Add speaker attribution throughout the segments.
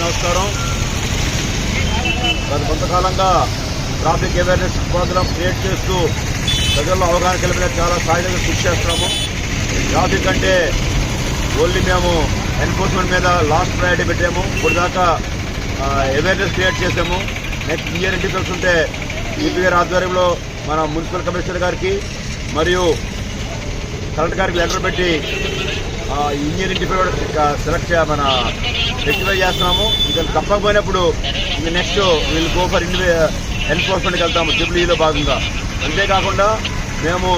Speaker 1: నమస్కారం. గత కొంతకాలంగా ట్రాఫిక్ అవేర్నెస్ ప్రోగ్రాం క్రియేట్ చేస్తూ ప్రజల్లో అవగాహన కలిపిన చాలా స్థాయిగా కృషి చేస్తున్నాము. ట్రాఫిక్ అంటే ఓన్లీ మేము ఎన్ఫోర్స్మెంట్ మీద లాస్ట్ ప్రయారిటీ పెట్టాము. ఇప్పుడు దాకా అవేర్నెస్ క్రియేట్ చేసాము. నెక్స్ట్ ఇంజనీరింగ్ డిఫెక్ట్స్ ఉంటే ఈపీ గారి ఆధ్వర్యంలో మన మున్సిపల్ కమిషనర్ గారికి మరియు కలెక్టర్ గారికి లెటర్ పెట్టి ఇంజనీరింగ్ డిఫెక్ట్ సెలెక్ట్ మన రెక్టిఫై చేస్తున్నాము. ఇక తప్పకపోయినప్పుడు ఇంక నెక్స్ట్ వీళ్ళు గో ఫర్ ఎన్ఫోర్స్మెంట్కి వెళ్తాము ట్రిపుల్ భాగంగా. అంతేకాకుండా మేము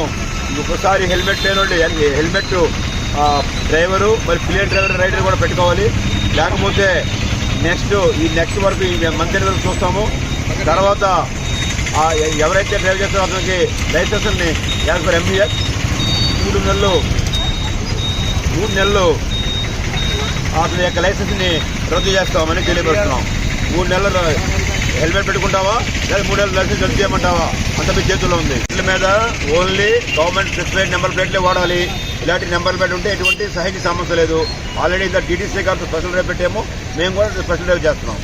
Speaker 1: ఇంకొకసారి హెల్మెట్ లేని హెల్మెట్ డ్రైవరు మరి ప్లేన్ డ్రైవర్ రైడర్ కూడా పెట్టుకోవాలి. లేకపోతే నెక్స్ట్ వరకు ఈ మంత్ వరకు చూస్తాము. తర్వాత ఎవరైతే డ్రైవ్ చేస్తారో అతనికి లైసెన్స్ని యాజ్ పర్ ఎంబీఎస్ 3 నెలలు అతని యొక్క లైసెన్స్ని రద్దు చేస్తామని తెలియపరుస్తున్నాం. 3 నెలలు హెల్మెట్ పెట్టుకుంటావా లేదా 3 నెలలు లైసెన్స్ రద్దు చేయమంటావా అంత మీ చేతుల్లో ఉంది. వీళ్ళ మీద ఓన్లీ గవర్నమెంట్ స్పెసిఫైడ్ నెంబర్ ప్లేట్లే వాడాలి. ఇలాంటి నెంబర్ ప్లేట్ ఉంటే ఎటువంటి సహజ సమస్య లేదు. ఆల్రెడీ ఇంత టీటీసీ గారితో స్పెషల్ డ్రైవ్ పెట్టాము. మేము కూడా స్పెషల్ డ్రైవ్ చేస్తున్నాం.